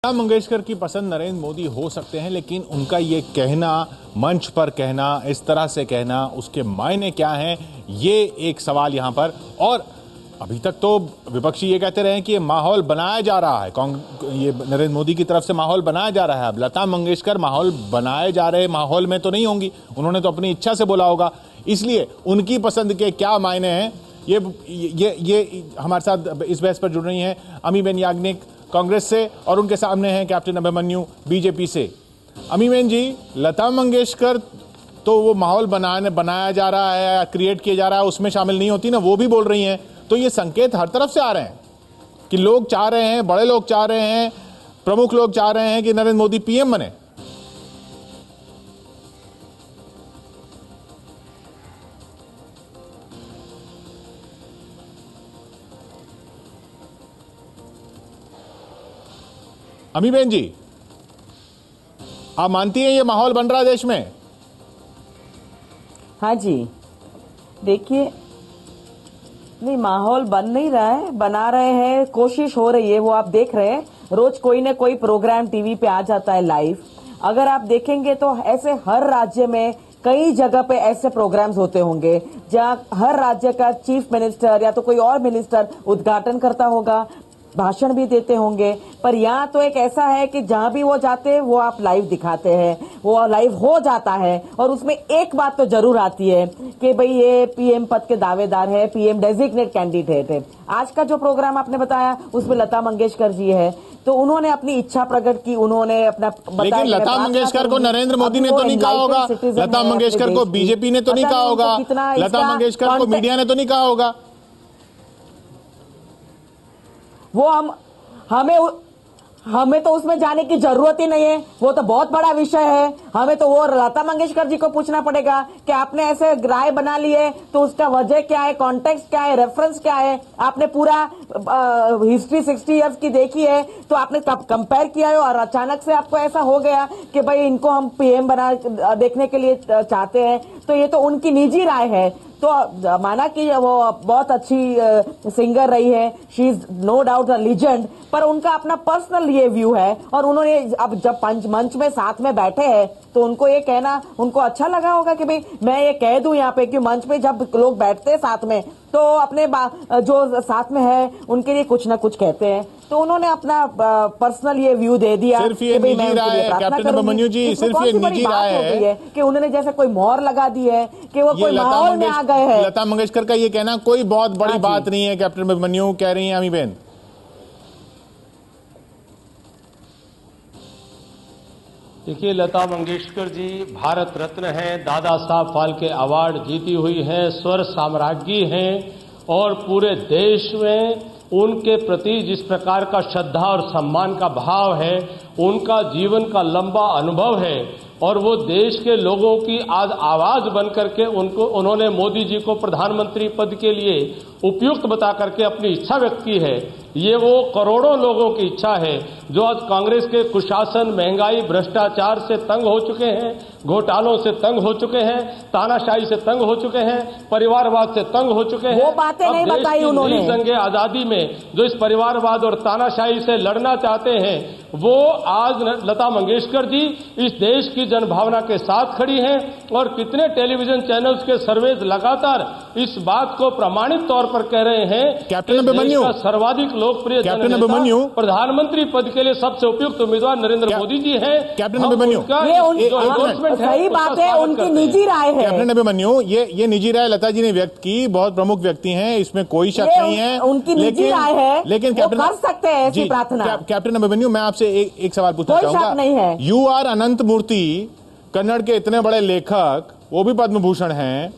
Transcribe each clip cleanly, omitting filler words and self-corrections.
लता मंगेशकर की पसंद नरेंद्र मोदी हो सकते हैं, लेकिन उनका ये कहना, मंच पर कहना, इस तरह से कहना, उसके मायने क्या हैं, ये एक सवाल यहां पर। और अभी तक तो विपक्षी ये कहते रहे कि ये माहौल बनाया जा रहा है, ये नरेंद्र मोदी की तरफ से माहौल बनाया जा रहा है। अब लता मंगेशकर माहौल बनाए जा रहे माहौल में तो नहीं होंगी, उन्होंने तो अपनी इच्छा से बोला होगा, इसलिए उनकी पसंद के क्या मायने हैं, ये हमारे साथ इस बहस पर जुड़ रही हैं अमीबेन याग्निक कांग्रेस से, और उनके सामने हैं कैप्टन अभिमन्यु बीजेपी से। अमीबेन जी, लता मंगेशकर तो वो माहौल बनाया जा रहा है, क्रिएट किया जा रहा है, उसमें शामिल नहीं होती ना, वो भी बोल रही हैं, तो ये संकेत हर तरफ से आ रहे हैं कि लोग चाह रहे हैं, बड़े लोग चाह रहे हैं, प्रमुख लोग चाह रहे हैं कि नरेंद्र मोदी पीएम बने। अमीबेन जी, आप मानती हैं ये माहौल बन रहा है देश में? हाँ जी, देखिए, नहीं माहौल बन नहीं रहा है, बना रहे हैं, कोशिश हो रही है, वो आप देख रहे हैं, रोज कोई ना कोई प्रोग्राम टीवी पे आ जाता है लाइव। अगर आप देखेंगे तो ऐसे हर राज्य में कई जगह पे ऐसे प्रोग्राम्स होते होंगे जहां हर राज्य का चीफ मिनिस्टर या तो कोई और मिनिस्टर उद्घाटन करता होगा, भाषण भी देते होंगे। पर यहाँ तो एक ऐसा है कि जहां भी वो जाते हैं वो आप लाइव दिखाते हैं, वो लाइव हो जाता है। और उसमें एक बात तो जरूर आती है कि भाई ये पीएम पद के दावेदार है, पीएम डेजिग्नेट कैंडिडेट है। आज का जो प्रोग्राम आपने बताया उसमें लता मंगेशकर जी है, तो उन्होंने अपनी इच्छा प्रकट की, उन्होंने अपना बताया। लेकिन लता मंगेशकर को नरेंद्र मोदी ने तो नहीं कहा होगा, लता मंगेशकर को बीजेपी ने तो नहीं कहा होगा, लता मंगेशकर को मीडिया ने तो नहीं कहा होगा। वो हमें तो उसमें जाने की जरूरत ही नहीं है, वो तो बहुत बड़ा विषय है। हमें तो वो लता मंगेशकर जी को पूछना पड़ेगा कि आपने ऐसे राय बना ली है तो उसका वजह क्या है, कॉन्टेक्स्ट क्या है, रेफरेंस क्या है, आपने पूरा हिस्ट्री 60 इयर्स की देखी है तो आपने कंपेयर किया है और अचानक से आपको ऐसा हो गया कि भाई इनको हम पीएम बना देखने के लिए चाहते हैं। तो ये तो उनकी निजी राय है। तो माना कि वो बहुत अच्छी सिंगर रही है, she is no doubt a legend, पर उनका अपना पर्सनल ये व्यू है। और उन्होंने अब जब मंच में साथ में बैठे हैं तो उनको ये कहना उनको अच्छा लगा होगा कि भाई मैं ये कह दूं यहाँ पे कि मंच पे जब लोग बैठते हैं साथ में तो अपने जो साथ में है उनके लिए कुछ ना कुछ कहते हैं। तो उन्होंने अपना पर्सनल ये व्यू दे दिया। सिर्फ ये निजी राय है कैप्टन अभिमन्यु जी, सिर्फ ये निजी राय है कि उन्होंने जैसे कोई मोहर लगा दी है कि वो कोई माहौल में आ गए हैं। लता मंगेशकर का ये कहना कोई बहुत बड़ी बात नहीं है, कैप्टन अभिमन्यु कह रही हैं अमीबेन। देखिए, लता मंगेशकर जी भारत रत्न हैं, दादा साहब फाल्के अवार्ड जीती हुई हैं, स्वर साम्राज्ञी हैं, और पूरे देश में उनके प्रति जिस प्रकार का श्रद्धा और सम्मान का भाव है, उनका जीवन का लंबा अनुभव है, और वो देश के लोगों की आज आवाज बन करके उन्होंने मोदी जी को प्रधानमंत्री पद के लिए उपयुक्त बता करके अपनी इच्छा व्यक्त की है। ये वो करोड़ों लोगों की इच्छा है जो आज कांग्रेस के कुशासन, महंगाई, भ्रष्टाचार से तंग हो चुके हैं, घोटालों से तंग हो चुके हैं, तानाशाही से तंग हो चुके हैं, परिवारवाद से तंग हो चुके हैं। वो बातें नहीं बताई उन्होंने। जंगे आजादी में जो इस परिवारवाद और तानाशाही से लड़ना चाहते हैं, वो आज लता मंगेशकर जी इस देश की जनभावना के साथ खड़ी हैं। और कितने टेलीविजन चैनल्स के सर्वेज लगातार इस बात को प्रमाणित तौर पर कह रहे हैं। कैप्टन अभिमन्यु, सर्वाधिक लोकप्रिय कैप्टन अभिमन्यु, प्रधानमंत्री पद के लिए सबसे उपयुक्त उम्मीदवार नरेंद्र मोदी जी हैं। कैप्टन अभिमन्यु, सही बात है, उनकी निजी राय है। कैप्टन अभिमन्यु, ये निजी राय लता जी ने व्यक्त की, बहुत प्रमुख व्यक्ति हैं, इसमें कोई शक नहीं है, उनकी निजी राय है, लेकिन वो कर सकते हैं ऐसी प्रार्थना। कैप्टन अभिमन्यु, मैं आपसे एक सवाल पूछना चाहूंगा। कोई शक नहीं है। यू आर अनंत मूर्ति, कन्नड़ के इतने बड़े लेखक, वो भी पद्म भूषण हैं,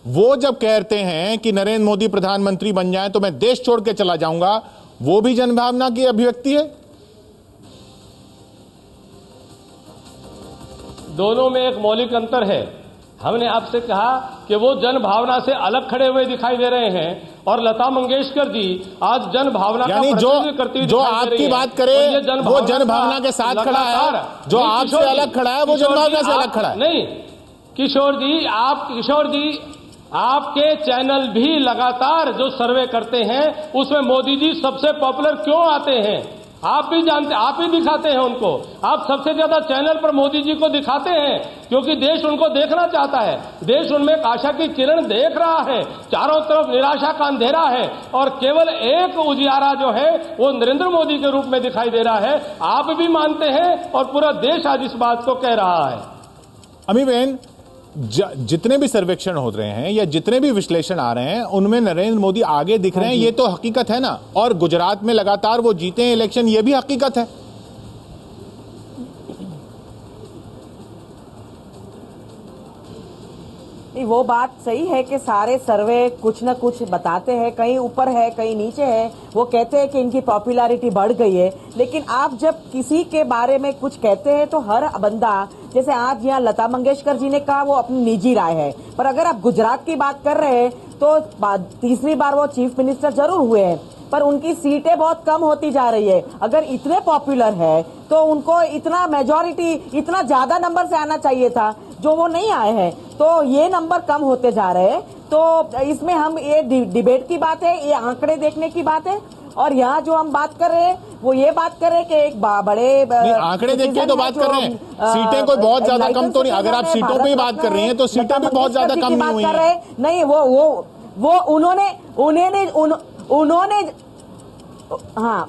वो जब कहते हैं कि नरेंद्र मोदी प्रधानमंत्री बन जाए तो मैं देश छोड़ के चला जाऊंगा, वो भी जनभावना की अभिव्यक्ति है? दोनों में एक मौलिक अंतर है। हमने आपसे कहा कि वो जनभावना से अलग खड़े हुए दिखाई दे रहे हैं, और लता मंगेशकर जी आज जनभावना यानी जो आपकी बात करे वो जनभावना के साथ खड़ा है, जो आपसे अलग खड़ा है वो जनभावना से अलग खड़ा है। नहीं किशोर जी, आपके चैनल भी लगातार जो सर्वे करते हैं उसमें मोदी जी सबसे पॉपुलर क्यों आते हैं? आप भी जानते, आप ही दिखाते हैं उनको। आप सबसे ज्यादा चैनल पर मोदी जी को दिखाते हैं क्योंकि देश उनको देखना चाहता है। देश उनमें एक आशा की किरण देख रहा है। चारों तरफ निराशा का अंधेरा है और केवल एक उजियारा जो है वो नरेंद्र मोदी के रूप में दिखाई दे रहा है। आप भी मानते हैं और पूरा देश आज इस बात को कह रहा है। अमी बहन, जितने भी सर्वेक्षण हो रहे हैं या जितने भी विश्लेषण आ रहे हैं उनमें नरेंद्र मोदी आगे दिख रहे हैं, ये तो हकीकत है ना। और गुजरात में लगातार वो जीते हैं इलेक्शन, ये भी हकीकत है। वो बात सही है कि सारे सर्वे कुछ न कुछ बताते हैं, कहीं ऊपर है कहीं नीचे है। वो कहते हैं कि इनकी पॉपुलैरिटी बढ़ गई है, लेकिन आप जब किसी के बारे में कुछ कहते हैं तो हर बंदा, जैसे आज यहाँ लता मंगेशकर जी ने कहा वो अपनी निजी राय है, पर अगर आप गुजरात की बात कर रहे हैं तो तीसरी बार वो चीफ मिनिस्टर जरूर हुए हैं, पर उनकी सीटें बहुत कम होती जा रही है। अगर इतने पॉपुलर है तो उनको इतना मेजॉरिटी, इतना ज्यादा नंबर से आना चाहिए था, जो वो नहीं आए हैं, तो ये नंबर कम होते जा रहे हैं। तो इसमें हम ये डिबेट की बात है, ये आंकड़े देखने की बात है, और यहाँ जो हम बात कर रहे हैं वो ये बात कर रहे हैं कि एक बड़े आंकड़े देख के तो बात कर रहे हैं, सीटें कोई बहुत ज्यादा कम तो नहीं। अगर आप सीटों पे ही बात कर रही हैं तो सीटें भी बहुत ज्यादा कम नहीं हुई हैं। नहीं, वो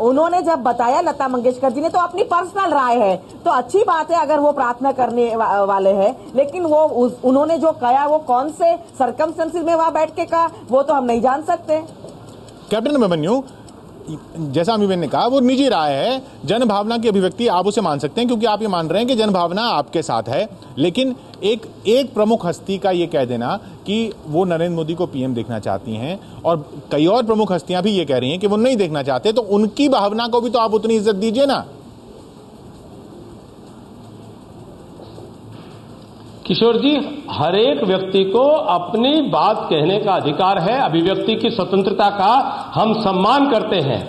उन्होंने जब बताया लता मंगेशकर जी ने, तो अपनी पर्सनल राय है, तो अच्छी बात है अगर वो प्रार्थना करने वाले हैं, लेकिन वो उन्होंने जो कहा वो कौन से सर्कमस्टेंसेस में वहां बैठ के कहा वो तो हम नहीं जान सकते। कैप्टन अभिमन्यु, जैसा अमीबेन ने कहा वो निजी राय है, जन भावना की अभिव्यक्ति आप उसे मान सकते हैं क्योंकि आप ये मान रहे हैं कि जन भावना आपके साथ है, लेकिन एक प्रमुख हस्ती का ये कह देना कि वो नरेंद्र मोदी को पीएम देखना चाहती हैं और कई और प्रमुख हस्तियां भी ये कह रही हैं कि वो नहीं देखना चाहते, तो उनकी भावना को भी तो आप उतनी इज्जत दीजिए ना। किशोर जी, हर एक व्यक्ति को अपनी बात कहने का अधिकार है, अभिव्यक्ति की स्वतंत्रता का हम सम्मान करते हैं,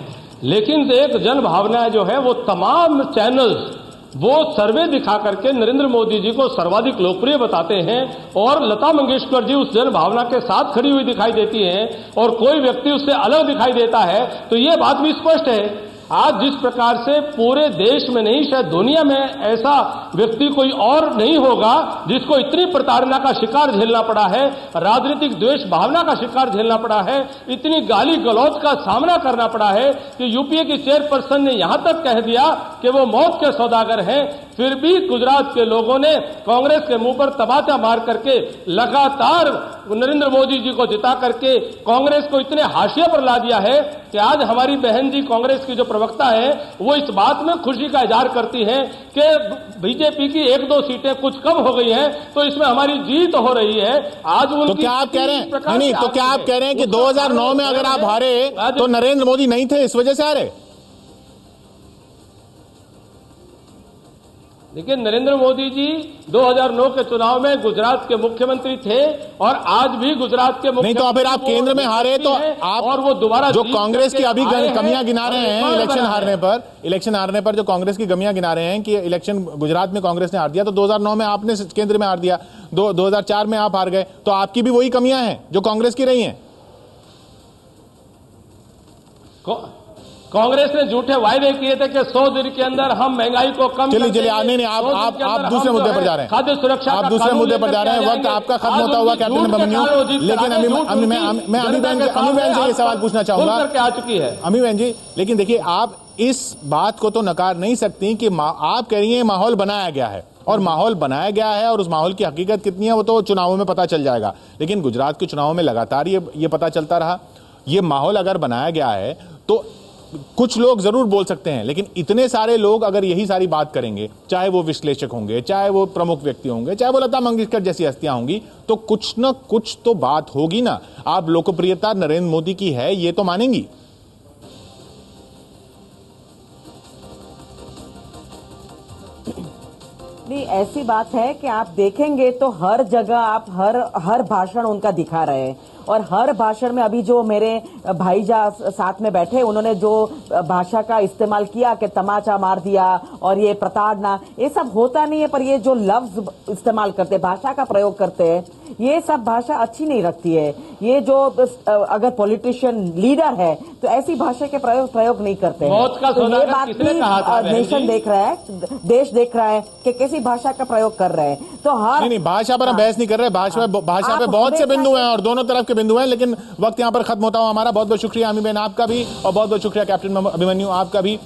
लेकिन एक जन भावना जो है वो तमाम चैनल्स वो सर्वे दिखा करके नरेंद्र मोदी जी को सर्वाधिक लोकप्रिय बताते हैं और लता मंगेशकर जी उस जन भावना के साथ खड़ी हुई दिखाई देती हैं और कोई व्यक्ति उससे अलग दिखाई देता है, तो ये बात भी स्पष्ट है। आज जिस प्रकार से पूरे देश में नहीं, शायद दुनिया में ऐसा व्यक्ति कोई और नहीं होगा जिसको इतनी प्रताड़ना का शिकार झेलना पड़ा है, राजनीतिक द्वेष भावना का शिकार झेलना पड़ा है, इतनी गाली गलौज का सामना करना पड़ा है कि यूपीए की चेयरपर्सन ने यहां तक कह दिया कि वो मौत के सौदागर हैं। फिर भी गुजरात के लोगों ने कांग्रेस के मुंह पर तमाचा मार करके लगातार नरेंद्र मोदी जी को जिता करके कांग्रेस को इतने हाशिए पर ला दिया है कि आज हमारी बहन जी कांग्रेस की जो प्रवक्ता है वो इस बात में खुशी का इजहार करती हैं कि बीजेपी की 1-2 सीटें कुछ कम हो गई हैं, तो इसमें हमारी जीत हो रही है। आज तो क्या आप कह रहे हैं, नहीं तो क्या आप कह रहे हैं कि 2009 में अगर आप हारे तो नरेंद्र मोदी नहीं थे, इस वजह से हारे? देखिए, नरेंद्र मोदी जी 2009 के चुनाव में गुजरात के मुख्यमंत्री थे और आज भी गुजरात के मुख्यमंत्री। नहीं तो फिर आप केंद्र में हारे तो आप और वो दोबारा जो कांग्रेस की अभी कमियां गिना रहे हैं इलेक्शन हारने पर जो कांग्रेस की कमियां गिना रहे हैं कि इलेक्शन गुजरात में कांग्रेस ने हार दिया, तो 2009 में आपने केंद्र में हार दिया, 2004 में आप हार गए, तो आपकी भी वही कमियां हैं जो कांग्रेस की रही हैं। कांग्रेस ने झूठे वायदे किए थे कि 100 दिन के अंदर हम महंगाई को कम चलिए आप दूसरे मुद्दे पर जा रहे हैं, खाद्य सुरक्षा आप दूसरे मुद्दे पर जा रहे हैं, वक्त आपका खत्म होता हुआ कैप्टन अभिमन्यु। लेकिन मैं अमी बहन से ये सवाल पूछना चाहूंगा आ चुकी है अमी बहन जी, लेकिन देखिए आप इस बात को तो नकार नहीं सकती कि आप कह रही हैं माहौल बनाया गया है, और माहौल बनाया गया है और उस माहौल की हकीकत कितनी है वो तो चुनावों में पता चल जाएगा, लेकिन गुजरात के चुनावों में लगातार ये पता चलता रहा। ये माहौल अगर बनाया गया है तो कुछ लोग जरूर बोल सकते हैं, लेकिन इतने सारे लोग अगर यही सारी बात करेंगे, चाहे वो विश्लेषक होंगे, चाहे वो प्रमुख व्यक्ति होंगे, चाहे वो लता मंगेशकर जैसी हस्तियां होंगी, तो कुछ ना कुछ तो बात होगी ना। आप लोकप्रियता नरेंद्र मोदी की है ये तो मानेंगी? नहीं, ऐसी बात है कि आप देखेंगे तो हर जगह आप हर भाषण उनका दिखा रहे हैं और हर भाषण में अभी जो मेरे भाई साथ में बैठे उन्होंने जो भाषा का इस्तेमाल किया कि तमाचा मार दिया और ये प्रताड़ना, ये सब होता नहीं है, पर ये जो लफ्ज इस्तेमाल करते, भाषा का प्रयोग करते हैं, ये सब भाषा अच्छी नहीं लगती है। ये जो अगर पॉलिटिशियन लीडर है तो ऐसी भाषा के प्रयोग नहीं करते हैं। मौत का तो ये सौदागर बात किसने भी कहा था, बहन नेशन जी? देख रहा है, देश देख रहा है कि कैसी भाषा का प्रयोग कर रहे हैं। तो हर नहीं, भाषा पर हम बहस नहीं कर रहे। भाषा पे बहुत से बिंदु हैं और दोनों तरफ के बिंदु हैं, लेकिन वक्त यहाँ पर खत्म होता हुआ हमारा। बहुत बहुत शुक्रिया अमी बहन आपका भी, और बहुत बहुत शुक्रिया कैप्टन अभिमन्यु आपका भी।